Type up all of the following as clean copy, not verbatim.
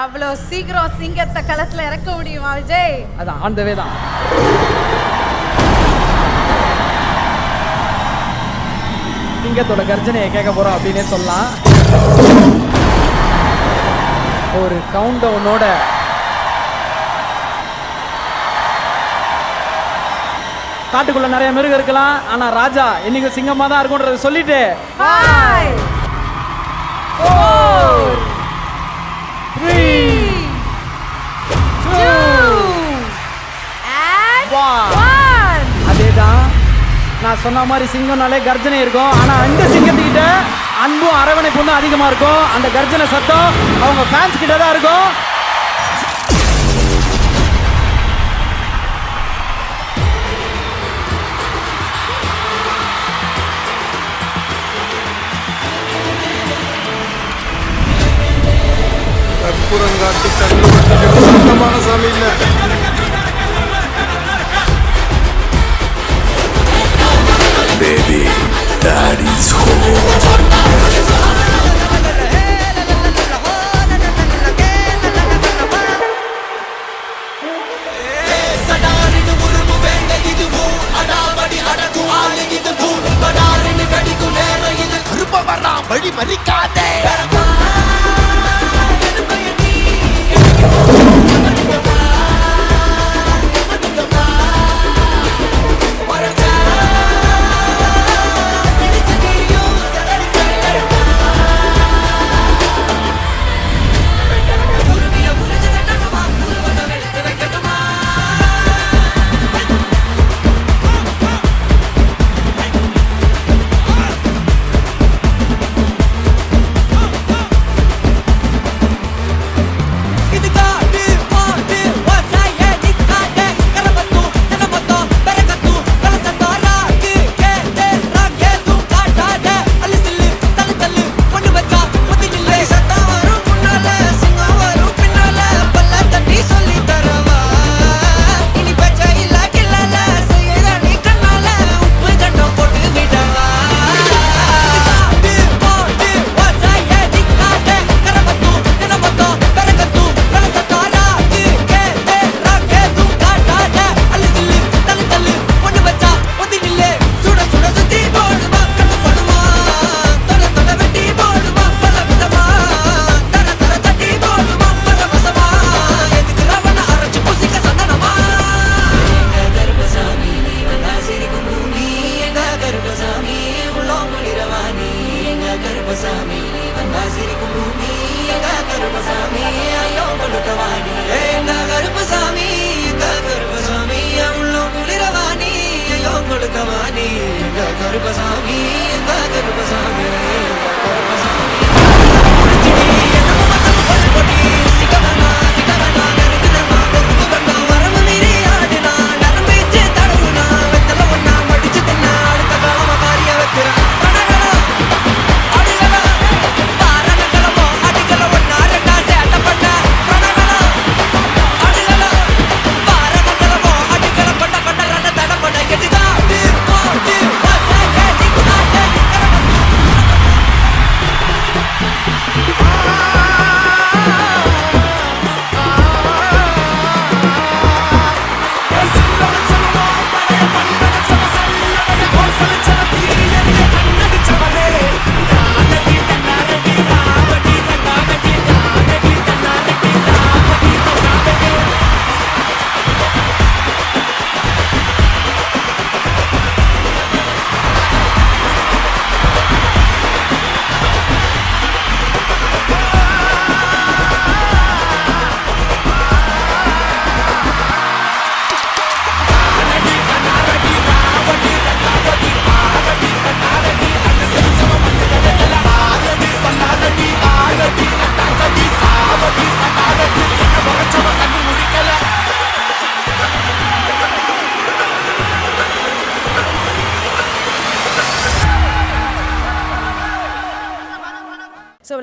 அவ்வளோ சீக்கிரம் சிங்கத்தை களத்துல இறக்க முடியுமா விஜய்? அது ஆன் த வே தான். சிங்கத்தோட கர்ஜனையை கேட்க போறோம் அப்படின்னே சொல்லலாம். ஒரு கவுண்ட் டவுனோட காட்டுக்குள்ள நிறைய மிருகம் இருக்கலாம், ஆனா ராஜா இன்னைக்கு சிங்கமா தான் இருக்கும்ன்றத சொல்லிட்டு 5 4 3 2 and 1. அதேதான் நான் சொன்ன மாதிரி சிங்கம்னாலே கர்ஜனை இருக்கும். ஆனா இந்த சிங்கத்துக்கிட்ட அன்பும் அரவணைப்பும் தான் அதிகமா இருக்கும். அந்த கர்ஜனை சத்தம் அவங்க ஃபேன்ஸ் கிட்ட தான் இருக்கும். கற்பூரங்காட்டி கண்ணு வட்டிக்கிட்டு சொந்தமான சாமி இல்ல. Baby, daddy's home. வழி மறிக்காதே.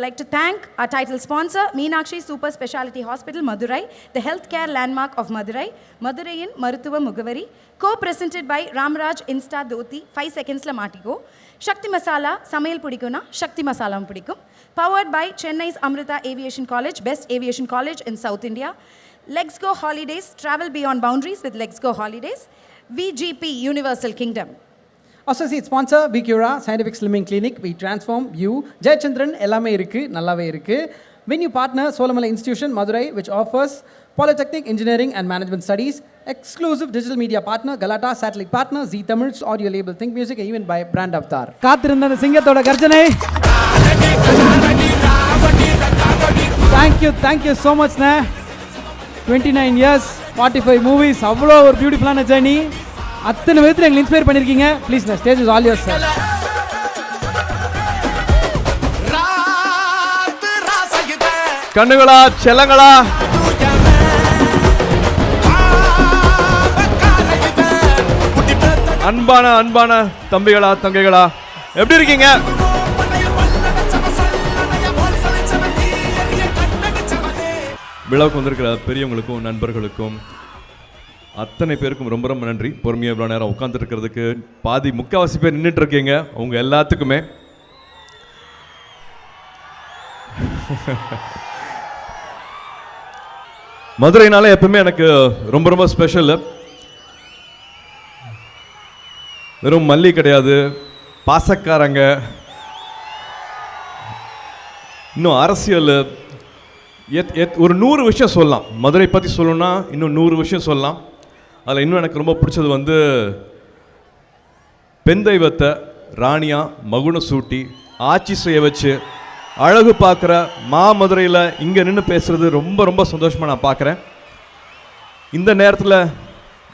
would like to thank our title sponsor, Meenakshi Super Speciality Hospital, Madurai, the healthcare landmark of Madurai, Maduraiyin Maruthuva Mugavari, co-presented by Ramraj Insta Dhoti, 5 seconds la maatiko, Shakti Masala, Samayal Pudikuna, Shakti Masalam Pudikum, powered by Chennai's Amrita Aviation College, best aviation college in South India, Legs Go Holidays, travel beyond boundaries with Legs Go Holidays, VGP Universal Kingdom. Associate sponsor Bicura Scientific Slimming Clinic. We transform you. Jayachandran எல்லாமே இருக்கு, நல்லாவே இருக்கு. Venue partner Solamalai Institution Madurai, which offers Polytechnic Engineering and Management Studies. Exclusive digital media partner Galata, satellite partner Zee Tamil's audio label Think Music, even by Brand Avatar. காத்திருந்த அந்த சிங்கத்தோட கர்ஜனை. Thank you so much na. 29 years, 45 movies, அவ்வளோ ஒரு பியூட்டிஃபுல்லான journey. அத்தனை விதத்தில் எங்களை inspire பண்ணியிருக்கீங்க. ப்ளீஸ் நான் stage is all yours sir. கண்ணுகளா செல்லங்களா, அன்பான தம்பிகளா தங்கைகளா, எப்படி இருக்கீங்க? விழாவுக்கு வந்திருக்கிற பெரியவங்களுக்கும் நண்பர்களுக்கும் அத்தனை பேருக்கும் ரொம்ப ரொம்ப நன்றி. பொறுமையாக இவ்வளோ நேரம் உட்காந்துட்டு இருக்கிறதுக்கு முக்கால்வாசி பேர் நின்றுட்டு இருக்கீங்க. அவங்க எல்லாத்துக்குமே மதுரைனால எப்பவுமே எனக்கு ரொம்ப ரொம்ப ஸ்பெஷல். வெறும் மல்லி கிடையாது, பாசக்காரங்க, இன்னும் அரசியல், ஒரு 100 விஷயம் சொல்லலாம். மதுரை பற்றி சொல்லணும்னா இன்னும் 100 விஷயம் சொல்லலாம். அதில் இன்னும் எனக்கு ரொம்ப பிடிச்சது வந்து பெண் தெய்வத்தை ராணியாக மகுடம் சூட்டி ஆட்சி செய்ய வச்சு அழகு பார்க்குற மதுரையில் இங்கே நின்று பேசுகிறது ரொம்ப ரொம்ப சந்தோஷமாக நான் பார்க்குறேன். இந்த நேரத்தில்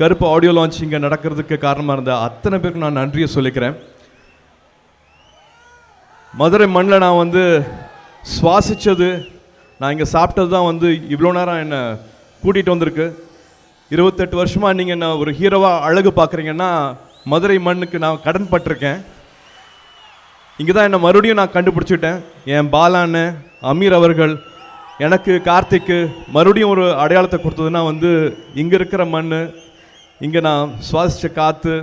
கருப்பு ஆடியோ லான்ச் இங்கே நடக்கிறதுக்கு காரணமாக இருந்த அத்தனை பேருக்கு நான் நன்றியை சொல்லிக்கிறேன். மதுரை மண்ணில் நான் வந்து சுவாசித்தது, நான் இங்கே சாப்பிட்டது தான் வந்து இவ்வளோ நேரம் என்னை கூட்டிகிட்டு வந்திருக்கு. 28 வருஷமாக நீங்கள் என்ன ஒரு ஹீரோவாக அழகு பார்க்குறீங்கன்னா மதுரை மண்ணுக்கு நான் கடன் பட்டிருக்கேன். இங்கே தான் என்னை மறுபடியும் நான் கண்டுபிடிச்சிட்டேன். என் பாலான்னு அமீர் அவர்கள் எனக்கு கார்த்திக்கு மறுபடியும் ஒரு அடையாளத்தை கொடுத்ததுன்னா வந்து இங்கே இருக்கிற மண், இங்கே நான் சுவாசித்த காற்று,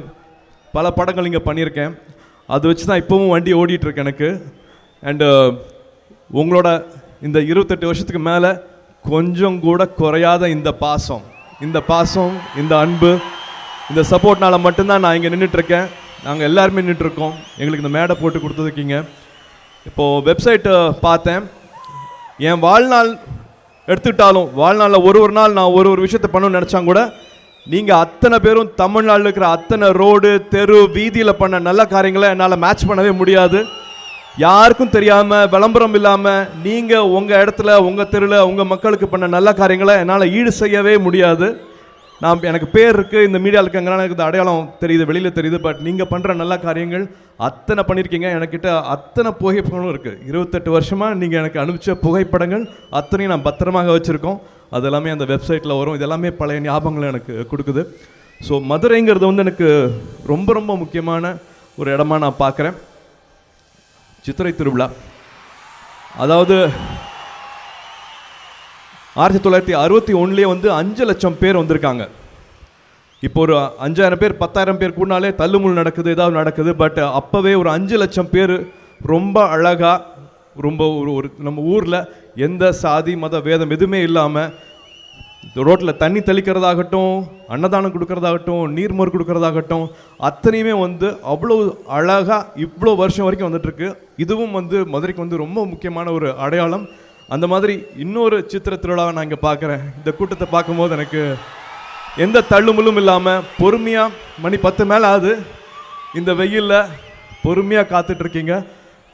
பல படங்கள் இங்கே பண்ணியிருக்கேன். அதை வச்சு தான் இப்போவும் வண்டி ஓடிட்டுருக்கு எனக்கு. அண்டு உங்களோட இந்த 28 வருஷத்துக்கு மேலே கொஞ்சம் கூட குறையாத இந்த பாசம், இந்த அன்பு, இந்த சப்போர்ட்னால மட்டும்தான் நான் இங்கே நின்றுட்டுருக்கேன். நாங்கள் எல்லாருமே நின்றுட்டுருக்கோம். எங்களுக்கு இந்த மேடை போட்டு கொடுத்ததுக்கீங்க. இப்போது வெப்சைட்டை பார்த்தேன். என் வாழ்நாள் எடுத்துக்கிட்டாலும் வாழ்நாளில் ஒரு நாள் நான் ஒரு விஷயத்தை பண்ணணும்னு நினச்சாங்க கூட நீங்கள் அத்தனை பேரும் தமிழ்நாட்டில் இருக்கிற அத்தனை ரோடு தெரு வீதியில் பண்ண நல்ல காரியங்களை என்னால் மேட்ச் பண்ணவே முடியாது. யாருக்கும் தெரியாமல் விளம்பரம் இல்லாமல் நீங்கள் உங்கள் இடத்துல உங்கள் தெருவில் உங்கள் மக்களுக்கு பண்ண நல்ல காரியங்களை என்னால் ஈடு செய்யவே முடியாது. எனக்கு பேர் இருக்குது, இந்த மீடியாவில் இருக்கங்கனால எனக்கு இந்த அடையாளம் தெரியுது, வெளியில் தெரியுது. பட் நீங்கள் பண்ணுற நல்ல காரியங்கள் அத்தனை பண்ணியிருக்கீங்க. எனக்கிட்ட அத்தனை புகைப்படங்களும் இருக்குது. 28 வருஷமாக நீங்கள் எனக்கு அனுப்பிச்ச புகைப்படங்கள் அத்தனையும் நான் பத்திரமாக வச்சுருக்கோம். அது எல்லாமே அந்த வெப்சைட்டில் வரும். இது எல்லாமே பழைய ஞாபகங்களை எனக்கு கொடுக்குது. ஸோ மதுரைங்கிறது வந்து எனக்கு ரொம்ப ரொம்ப முக்கியமான ஒரு இடமா நான் பார்க்குறேன். சித்திரை திருவிழா, அதாவது 1961 வந்து 5 லட்சம் பேர் வந்திருக்காங்க. இப்போ ஒரு 5000 பேர் 10,000 பேர் கூடனாலே தள்ளுமுள் நடக்குது, ஏதாவது நடக்குது. பட் அப்போவே ஒரு 5 லட்சம் பேர் ரொம்ப அழகாக, ரொம்ப ஒரு நம்ம ஊரில் எந்த சாதி மத வேதம் எதுவுமே இல்லாமல் ரோட்டில் தண்ணி தெளிக்கிறதாகட்டும், அன்னதானம் கொடுக்கறதாகட்டும், நீர்மோர் கொடுக்கறதாகட்டும், அத்தனையுமே வந்து அவ்வளோ அழகாக இவ்வளோ வருஷம் வரைக்கும் வந்துட்டுருக்கு. இதுவும் வந்து மதுரைக்கு வந்து ரொம்ப முக்கியமான ஒரு அடையாளம். அந்த மாதிரி இன்னொரு சித்திரை திருவிழாவை நான் இங்கே பார்க்குறேன். இந்த கூட்டத்தை பார்க்கும்போது எனக்கு எந்த தள்ளுமுள்ளும் இல்லாமல் பொறுமையாக, மணி 10 மேலே ஆகுது, இந்த வெயிலில் பொறுமையாக காத்துட்ருக்கீங்க.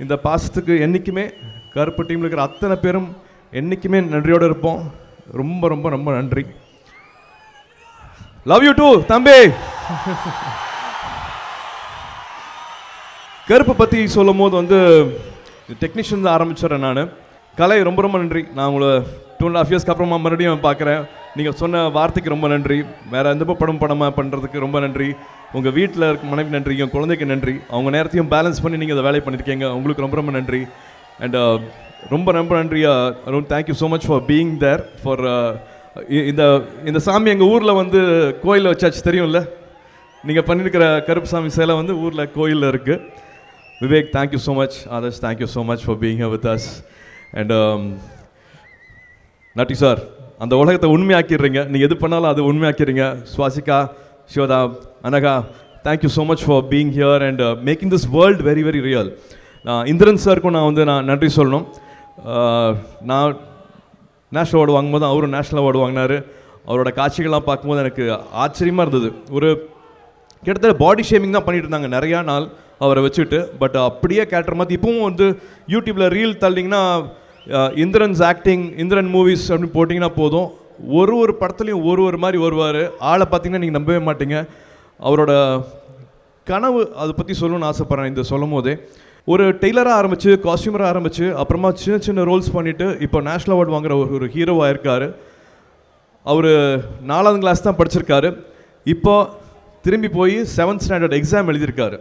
இந்த பாசத்துக்கு என்றைக்குமே கருப்பு டீமில் இருக்கிற அத்தனை பேரும் என்றைக்குமே நன்றியோடு இருப்போம். ரொம்ப ரொம்ப ரொம்ப நன்றி. லவ் யூ டூ தம்பி. கருப்பை பற்றி சொல்லும் போது வந்து டெக்னீஷியன் தான் ஆரம்பிச்சிடறேன் நான். கலை ரொம்ப ரொம்ப நன்றி. நான் உங்களை 2.5 இயர்ஸ்க்கு அப்புறமா மறுபடியும் பார்க்குறேன். நீங்கள் சொன்ன வார்த்தைக்கு ரொம்ப நன்றி. வேறு எந்த படமாக பண்ணுறதுக்கு ரொம்ப நன்றி. உங்கள் வீட்டில் இருக்க மனைவி நன்றி, என் குழந்தைக்கு நன்றி. அவங்க நேரத்தையும் பேலன்ஸ் பண்ணி நீங்கள் அதை வேலை பண்ணியிருக்கீங்க. உங்களுக்கு ரொம்ப ரொம்ப நன்றி. அண்ட் ரொம்ப ரொம்ப நன்றி Arun. Thank you so much for being there for இந்த இந்த சாமி எங்கள் ஊரில் வந்து கோயிலில் வச்சாச்சு தெரியும்ல. நீங்கள் பண்ணியிருக்கிற கருப்புசாமி சிலை வந்து ஊரில் கோயிலில் இருக்குது. Vivek, thank you so much. Adarsh, thank you so much for being here with us. And Natty sir, அந்த உலகத்தை உண்மையாக்கிடுறீங்க. நீங்கள் எது பண்ணாலும் அது உண்மையாக்கிடுறீங்க. Swasika, Sivada, Anagha, thank you so much for being here and making this world very very real. Indran சாருக்கும் நான் நன்றி சொல்லணும். நான் நேஷ்னல் அவார்டு வாங்கும்போது அவரும் நேஷ்னல் அவார்டு வாங்கினார். அவரோட காட்சிகள்லாம் பார்க்கும்போது எனக்கு ஆச்சரியமாக இருந்தது. ஒரு கிட்டத்தட்ட பாடி ஷேமிங் தான் பண்ணிட்டு இருந்தாங்க நிறையா நாள் அவரை வச்சுட்டு. பட் அப்படியே கேரக்டர் மாதிரி இப்பவும் வந்து யூடியூப்பில் ரீல் தள்ளிங்கன்னா இந்திரன்ஸ் ஆக்டிங், இந்திரன் மூவிஸ் அப்படின்னு போட்டிங்கன்னா போதும், ஒரு படத்துலையும் ஒரு மாதிரி வருவார். ஆளை பார்த்தீங்கன்னா நீங்கள் நம்பவே மாட்டீங்க. அவரோட கனவு அதை பற்றி சொல்லணும்னு ஆசைப்பட்றேன். இந்த சொல்லும் போதே ஒரு டெய்லராக ஆரம்பித்து, காஸ்டியூமராக ஆரம்பித்து, அப்புறமா சின்ன சின்ன ரோல்ஸ் பண்ணிவிட்டு இப்போ நேஷ்னல் அவார்டு வாங்குகிற ஒரு ஹீரோவாக இருக்கார். அவர் 4ஆம் கிளாஸ் தான் படிச்சிருக்காரு. இப்போ திரும்பி போய் 7th ஸ்டாண்டர்ட் எக்ஸாம் எழுதியிருக்காரு.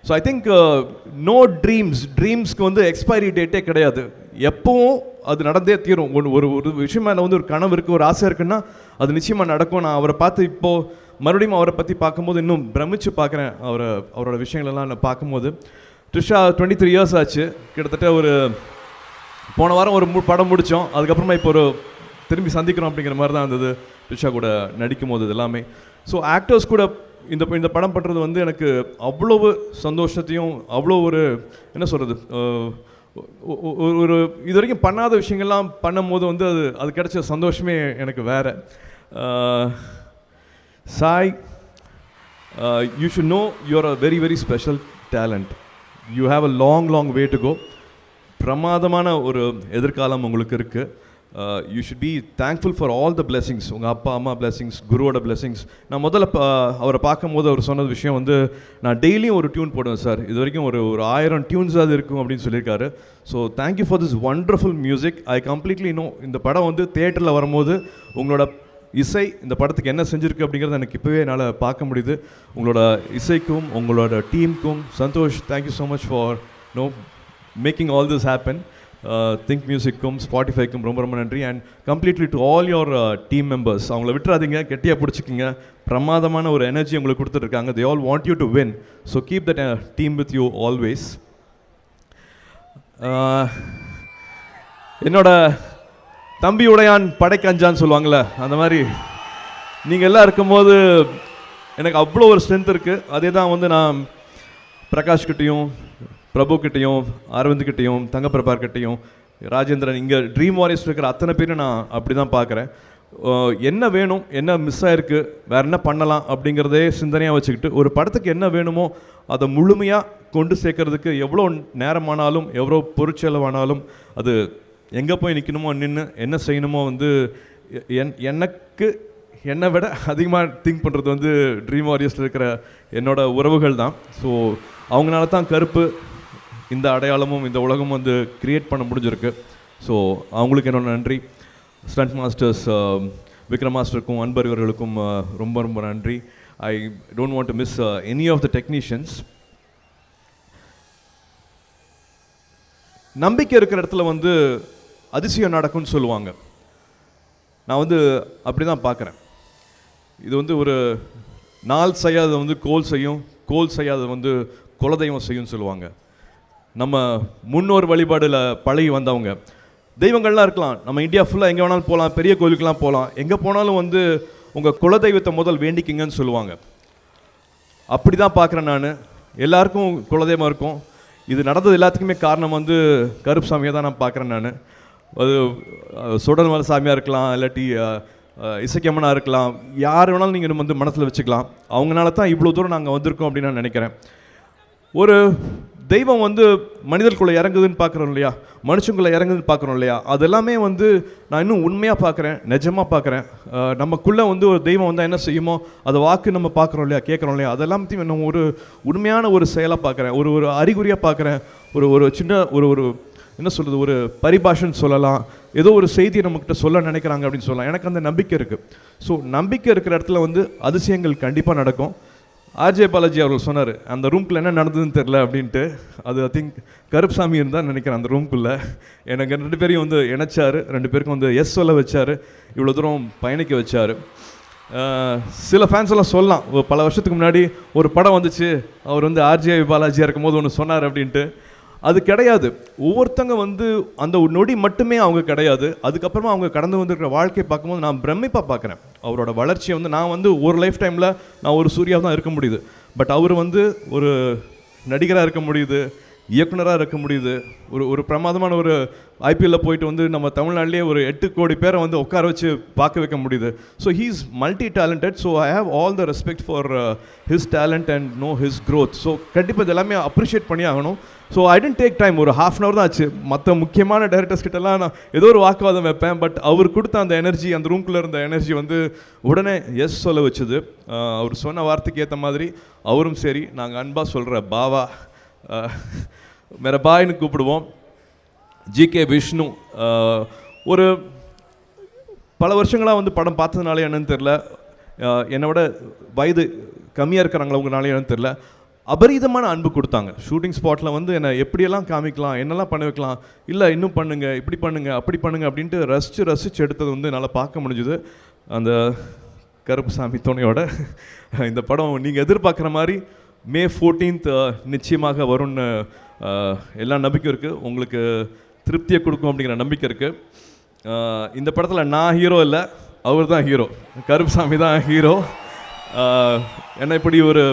ஸோ ஐ திங்க் நோ ட்ரீம்ஸ்க்கு வந்து எக்ஸ்பைரி டேட்டே கிடையாது. எப்பவும் அது நடந்தே தீரும். ஒரு விஷயம் மேலே வந்து ஒரு கனவு இருக்குது, ஒரு ஆசை இருக்குன்னா அது நிச்சயமாக நடக்கும். நான் அவரை பார்த்து இப்போது மறுபடியும் அவரை பற்றி பார்க்கும்போது இன்னும் பிரமிச்சு பார்க்குறேன். அவரோட விஷயங்களெல்லாம் நான் பார்க்கும்போது. ட்ரிஷா 23 இயர்ஸ் ஆச்சு. கிட்டத்தட்ட ஒரு போன வாரம் ஒரு படம் முடித்தோம். அதுக்கப்புறமா இப்போ ஒரு திரும்பி சந்திக்கிறோம் அப்படிங்கிற மாதிரி தான் இருந்தது ட்ரிஷா கூட நடிக்கும் போது எல்லாமே. ஸோ ஆக்டர்ஸ் கூட இந்த படம் பண்ணுறது வந்து எனக்கு அவ்வளவு சந்தோஷத்தையும் அவ்வளோ ஒரு என்ன சொல்கிறது, ஒரு இது வரைக்கும் பண்ணாத விஷயங்கள்லாம் பண்ணும் போது வந்து அது கிடைச்ச சந்தோஷமே எனக்கு வேறு. Sai, you should know you're a very very special talent. You have a long way to go. பிரமாதமான ஒரு எதிர்காலம் உங்களுக்கு இருக்குது. You should be thankful for all the blessings. உங்கள் அப்பா அம்மா blessings, குருவோட blessings. நான் முதல்ல அவரை பார்க்கும்போது அவர் சொன்ன விஷயம் வந்து, நான் டெய்லியும் ஒரு டியூன் போடுவேன் சார், இது வரைக்கும் ஒரு 1000 டியூன்ஸ் அது இருக்கும் அப்படின்னு சொல்லியிருக்காரு. So thank you for this wonderful music. I completely know இந்த படம் வந்து தியேட்டரில் வரும்போது உங்களோட இசை இந்த படத்துக்கு என்ன செஞ்சுருக்கு அப்படிங்கிறத எனக்கு இப்போவே என்னால் பார்க்க முடியுது. உங்களோட இசைக்கும் உங்களோட டீமுக்கும் Santhosh, thank you so much for making all this happen. Think மியூசிக்கும் ஸ்பாட்டிஃபைக்கும் ரொம்ப ரொம்ப நன்றி. And completely to all your team members, அவங்கள விட்டுறாதீங்க, கெட்டியாக பிடிச்சிக்கிங்க. பிரமாதமான ஒரு எனர்ஜி உங்களுக்கு கொடுத்துட்ருக்காங்க. They all want you to win. So keep that team with you always. என்னோட தம்பி உடையான் படைக்கு அஞ்சான்னு சொல்லுவாங்கள்ல, அந்த மாதிரி நீங்கள் எல்லாம் இருக்கும்போது எனக்கு அவ்வளோ ஒரு ஸ்ட்ரென்த் இருக்குது. அதே தான் வந்து நான் பிரகாஷ்கிட்டையும், பிரபுக்கிட்டையும், அரவிந்த்கிட்டையும், தங்கப்பிரபார்கிட்டையும், ராஜேந்திரன், இங்கே ட்ரீம் வாரியர்ஸ் இருக்கிற அத்தனை பேரும் நான் அப்படி தான் பார்க்குறேன். என்ன வேணும், என்ன மிஸ் ஆகிருக்கு, வேறு என்ன பண்ணலாம் அப்படிங்கிறதே சிந்தனையாக வச்சுக்கிட்டு ஒரு படத்துக்கு என்ன வேணுமோ அதை முழுமையாக கொண்டு சேர்க்கறதுக்கு எவ்வளோ நேரமானாலும் எவ்வளோ பொருட்செலவானாலும் அது எங்கே போய் நிற்கணுமோ நின்று என்ன செய்யணுமோ வந்து எனக்கு என்னை விட அதிகமாக திங்க் பண்ணுறது வந்து ட்ரீம் வாரியர்ஸில் இருக்கிற என்னோட உறவுகள் தான். ஸோ அவங்களால தான் கருப்பு இந்த அடையாளமும் இந்த உலகமும் வந்து க்ரியேட் பண்ண முடிஞ்சிருக்கு. ஸோ அவங்களுக்கு என்னோட நன்றி. ஸ்டண்ட் மாஸ்டர்ஸ் விக்ரம் மாஸ்டருக்கும் அன்பர் இவர்களுக்கும் ரொம்ப ரொம்ப நன்றி. I don't want to miss any of the technicians. நம்பிக்கை இருக்கிற இடத்துல வந்து அதிசயம் நடக்கும்னு சொல்லுவாங்க. நான் வந்து அப்படி தான் பார்க்குறேன். இது வந்து ஒரு நாள் செய்யாத வந்து கோல் செய்யும், கோல் செய்யாத வந்து குலதெய்வம் செய்யும்னு சொல்லுவாங்க. நம்ம முன்னோர் வழிபாடில் பழகி வந்தவங்க தெய்வங்கள்லாம் இருக்கலாம். நம்ம இந்தியா ஃபுல்லாக எங்கே வேணாலும் போகலாம், பெரிய கோயிலுக்கெலாம் போகலாம். எங்கே போனாலும் வந்து உங்கள் குலதெய்வத்தை முதல் வேண்டிக்கிங்கன்னு சொல்லுவாங்க. அப்படி தான் பார்க்குறேன் நான். எல்லாருக்கும் குலதெய்வம் இருக்கும். இது நடந்தது எல்லாத்துக்குமே காரணம் வந்து கருப்புசாமியை தான் நான் பார்க்குறேன் நான். அது சுடர்மலை சாமியாக இருக்கலாம், இல்லாட்டி இசைக்கம்மனாக இருக்கலாம், யார் வேணாலும் நீங்கள் வந்து மனசில் வச்சுக்கலாம். அவங்களால தான் இவ்வளோ தூரம் நாங்கள் வந்திருக்கோம் அப்படின்னு நான் நினைக்கிறேன். ஒரு தெய்வம் வந்து மனிதர்களுக்குள்ளே இறங்குதுன்னு பார்க்குறோம் இல்லையா, மனுஷங்களுக்குள்ளே இறங்குதுன்னு பார்க்குறோம் இல்லையா, அதெல்லாமே வந்து நான் இன்னும் உண்மையாக பார்க்குறேன், நிஜமாக பார்க்குறேன். நமக்குள்ளே வந்து ஒரு தெய்வம் வந்தால் என்ன செய்யுமோ அதை வாக்கு நம்ம பார்க்குறோம் இல்லையா, கேட்குறோம் இல்லையா, அதெல்லாத்தையும் நம்ம ஒரு உண்மையான ஒரு செயலாக பார்க்குறேன், ஒரு அறிகுறியாக பார்க்குறேன். ஒரு சின்ன ஒரு என்ன சொல்கிறது, ஒரு பரிபாஷன்னு சொல்லலாம், ஏதோ ஒரு செய்தியை நம்மக்கிட்ட சொல்ல நினைக்கிறாங்க அப்படின்னு சொல்லலாம். எனக்கு அந்த நம்பிக்கை இருக்குது. ஸோ நம்பிக்கை இருக்கிற இடத்துல வந்து அதிசயங்கள் கண்டிப்பாக நடக்கும். ஆர்ஜே பாலாஜி அவர்கள் சொன்னார் அந்த ரூம்குள்ளே என்ன நடந்ததுன்னு தெரில அப்படின்ட்டு. அது ஐ திங்க் கருப்சாமி இருந்தால் நினைக்கிறேன் அந்த ரூம்குள்ளே. எனக்கு 2 பேரையும் வந்து இணைச்சார், 2 பேருக்கும் வந்து எஸ் சொல்ல வச்சார், இவ்வளோ தூரம் பயணிக்க வச்சார். சில ஃபேன்ஸ் எல்லாம் சொல்லலாம், பல வருஷத்துக்கு முன்னாடி ஒரு படம் வந்துச்சு, அவர் வந்து ஆர்ஜே பாலாஜியாக இருக்கும்போது ஒன்று சொன்னார் அப்படின்ட்டு. அது கிடையாது. ஒவ்வொருத்தங்க வந்து அந்த ஒரு நொடி மட்டுமே அவங்க கிடையாது. அதுக்கப்புறமா அவங்க கடந்து வந்திருக்கிற வாழ்க்கையை பார்க்கும்போது நான் பிரமிப்பாக பார்க்குறேன். அவரோட வளர்ச்சியை வந்து நான் வந்து ஒரு லைஃப் டைமில் நான் ஒரு சூர்யாவாக தான் இருக்க முடியுது. பட் அவர் வந்து ஒரு நடிகராக இருக்க முடியுது, இயக்குனராக இருக்க முடியுது, ஒரு பிரமாதமான ஒரு ஐபிஎல்லில் போயிட்டு வந்து நம்ம தமிழ்நாட்டிலே ஒரு 8 கோடி பேரை வந்து உட்கார வச்சு பார்க்க வைக்க முடியுது. So he is multi talented. So I have all the respect for his talent and know his growth. So கண்டிப்பாக இது எல்லாமே அப்ரிஷியேட் பண்ணி ஆகணும். So I tend take time, ஒரு ½ hour தான் ஆச்சு. மற்ற முக்கியமான டைரக்டர்ஸ் கிட்டலாம் நான் ஏதோ ஒரு வாக்குவாதம் வைப்பேன். பட் அவர் கொடுத்த அந்த எனர்ஜி, அந்த ரூம்குள்ளே இருந்த எனர்ஜி வந்து உடனே எஸ் சொல்ல வச்சுது. அவர் சொன்ன வார்த்தைக்கு ஏற்ற மாதிரி அவரும் சரி, நாங்கள் அன்பாக சொல்கிற பாவா, மேர பாய்னு கூப்பிடுவோம், ஜிகே விஷ்ணு. ஒரு பல வருஷங்களாக வந்து படம் பார்த்ததுனால என்னன்னு தெரில, என்னை விட வயது கம்மியாக இருக்கிறாங்களா உங்களால என்னன்னு தெரில, அபரீதமான அன்பு கொடுத்தாங்க. ஷூட்டிங் ஸ்பாட்டில் வந்து என்னை எப்படியெல்லாம் காமிக்கலாம், என்னெல்லாம் பண்ண வைக்கலாம், இல்லை இன்னும் பண்ணுங்கள், இப்படி பண்ணுங்கள், அப்படி பண்ணுங்கள் அப்படின்ட்டு ரசித்து எடுத்தது வந்து என்னால் பார்க்க முடிஞ்சுது. அந்த கருப்புசாமி துணையோட இந்த படம் நீங்கள் எதிர்பார்க்குற மாதிரி May 14th நிச்சயமாக வரும்னு எல்லா நம்பிக்கையும் இருக்குது. உங்களுக்கு திருப்தியை கொடுக்கும் அப்படிங்கிற நம்பிக்கை இருக்குது. இந்த படத்தில் நான் ஹீரோ இல்லை, அவர் தான் ஹீரோ, கருப்புசாமி தான் ஹீரோ. என்னை இப்படி ஒரு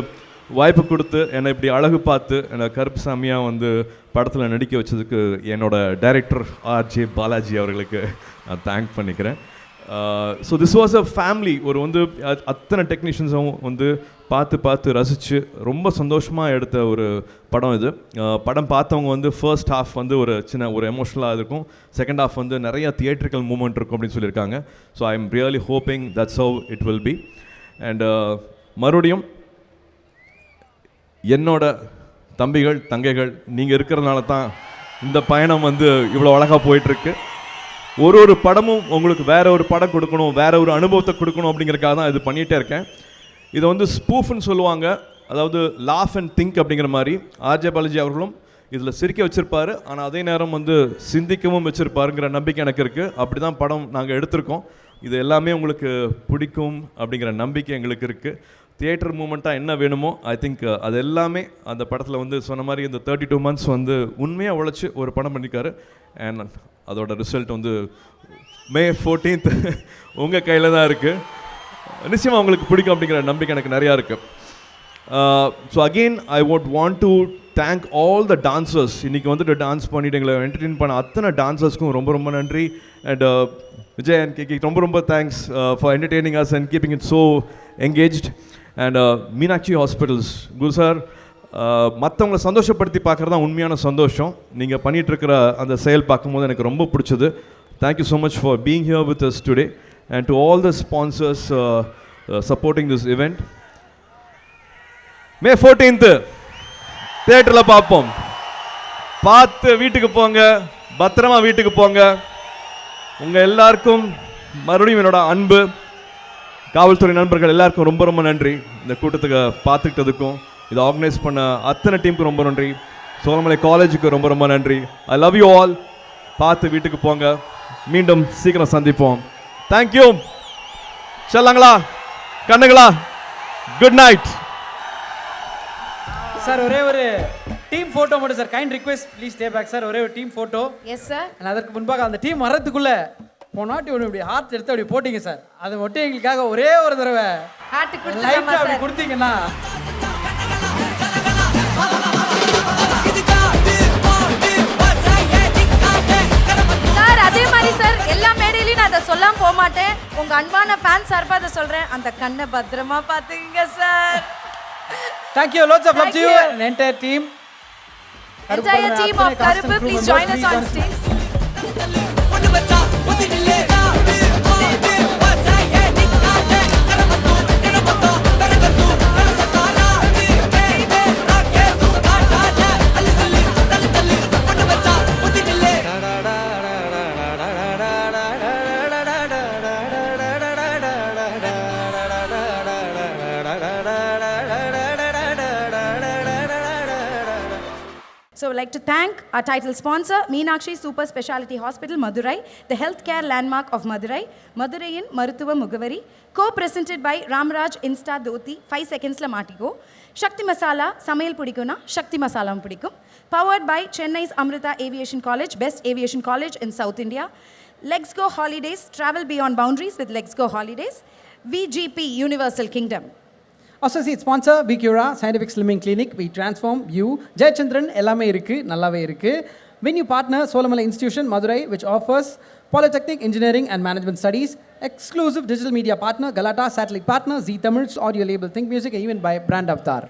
வாய்ப்பு கொடுத்து, என்னை இப்படி அழகு பார்த்து என்னை கருப்புசாமியாக வந்து படத்தில் நடிக்க வச்சதுக்கு என்னோடய டைரக்டர் ஆர்ஜே பாலாஜி அவர்களுக்கு நான் தேங்க் பண்ணிக்கிறேன். So this was a family. ஒரு வந்து அத்தனை டெக்னீஷியன்ஸும் வந்து பார்த்து ரசித்து ரொம்ப சந்தோஷமாக எடுத்த ஒரு படம் இது. படம் பார்த்தவங்க வந்து ஃபர்ஸ்ட் ஹாஃப் வந்து ஒரு சின்ன ஒரு எமோஷ்னலாக இருக்கும், செகண்ட் ஹாஃப் வந்து நிறைய தியேட்ரிக்கல் மூமெண்ட் இருக்கும் அப்படின்னு சொல்லியிருக்காங்க. So I am really hoping that's how it will be. And மறுபடியும் என்னோட தம்பிகள் தங்கைகள் நீங்கள் இருக்கிறதுனால தான் இந்த பயணம் வந்து இவ்வளோ அழகாக போயிட்டுருக்கு. ஒரு படமும் உங்களுக்கு வேற ஒரு படம் கொடுக்கணும், வேற ஒரு அனுபவத்தை கொடுக்கணும் அப்படிங்கிறதுக்காக தான் இது பண்ணிகிட்டே இருக்கேன். இதை வந்து ஸ்பூஃப்னு சொல்லுவாங்க, அதாவது லாஃப் அண்ட் திங்க் அப்படிங்கிற மாதிரி. ஆர்ஜே பாலாஜி அவர்களும் இதில் சிரிக்க வச்சுருப்பார், ஆனால் அதே நேரம் வந்து சிந்திக்கவும் வச்சுருப்பாருங்கிற நம்பிக்கை எனக்கு இருக்குது. அப்படி தான் படம் நாங்கள் எடுத்திருக்கோம். இது எல்லாமே உங்களுக்கு பிடிக்கும் அப்படிங்கிற நம்பிக்கை எங்களுக்கு இருக்குது. தியேட்டர் மூமெண்ட்டாக என்ன வேணுமோ ஐ திங்க் அது எல்லாமே அந்த படத்தில் வந்து சொன்ன மாதிரி இந்த 32 months வந்து உண்மையாக உழைச்சி ஒரு படம் பண்ணியிருக்காரு. அண்ட் அதோட ரிசல்ட் வந்து May 14th உங்கள் கையில் தான் இருக்குது. நிச்சயமாக உங்களுக்கு பிடிக்கும் அப்படிங்கிற நம்பிக்கை எனக்கு நிறையா இருக்குது. So again I would want to thank all the dancers. இன்றைக்கி வந்துட்டு டான்ஸ் பண்ணிவிட்டு எங்களை என்டர்டெயின் பண்ண அத்தனை டான்சர்ஸ்க்கும் ரொம்ப நன்றி. அண்ட் விஜய் அண்ட் கேகே ரொம்ப thanks for entertaining us and keeping it so engaged. And Meenakshi hospitals Guru sir, மற்றவங்களை சந்தோஷப்படுத்தி பார்க்குறது தான் உண்மையான சந்தோஷம். நீங்கள் பண்ணிகிட்ருக்கிற அந்த செயல் பார்க்கும்போது எனக்கு ரொம்ப பிடிச்சது. Thank you so much for being here with us today and to all the sponsors supporting this event. May 14th தியேட்டரில் பார்ப்போம். பார்த்து வீட்டுக்கு போங்க, பத்திரமா வீட்டுக்கு போங்க. உங்கள் எல்லாருக்கும் மறுபடியும் என்னோட அன்பு. காவல்துறை நண்பர்கள் எல்லாருக்கும் ரொம்ப நன்றி. இந்த கூட்டத்துக்கு பார்த்துக்கிட்டதுக்கும் இதை ஆர்கனைஸ் பண்ண அத்தனை டீமுக்கு ரொம்ப நன்றி. சோழமலை காலேஜுக்கு ரொம்ப நன்றி. I love you all. பார்த்து வீட்டுக்கு போங்க. மீண்டும் சீக்கிரம் சந்திப்போம். தேங்க்யூ. செல்லாங்களா கண்ணுங்களா, குட் நைட். சார் ஒரே ஒரு டீம் ஃபோட்டோ மட்டும் sir. Kind request please stay back sir. ஒரே ஒரு டீம் ஃபோட்டோ. Yes sir. அதற்கு முன்பாக அந்த டீம் வர்றதுக்குள்ளே போன வாட்டி ஒன்று இப்படி ஹார்ட் எடுத்து அப்படி போட்டிங்க சார். அதை மட்டும் எங்களுக்காக ஒரே ஒரு தடவை ஹார்ட் லைட்டாக அப்படி கொடுத்தீங்கன்னா. சார் அதே மாதிரி சார் எல்லா மேடையிலையும் நான் அதை சொல்லாம போக மாட்டேன். உங்க அன்பான ஃபேன் சார்பாக அதை சொல்றேன், அந்த கண்ணை பத்திரமா பார்த்துங்க sir. Thank you, lots of love to you and entire team. Entire team of Karuppu, please join us on stage. I'd like to thank our title sponsor, Meenakshi Super Speciality Hospital, Madurai, the healthcare landmark of Madurai, Madurayin Maruthuva Mugavari, co-presented by Ramraj Insta Dhoti, 5 seconds la maatiko, Shakti Masala, Samayal Pudikuna, Shakti Masalam Pudikum, powered by Chennai's Amrita Aviation College, best aviation college in South India, Legs Go Holidays, travel beyond boundaries with Legs Go Holidays, VGP Universal Kingdom. Associate sponsor, Bicura Scientific Slimming Clinic. We transform you. Jayachandran எல்லாமே இருக்கு நல்லாவே இருக்கு. Venue partner Solamalai Institution, Madurai, which offers Polytechnic Engineering and Management Studies. Exclusive digital media partner Galata, satellite partner Zee Tamil's audio label Think Music, even by Brand Avatar.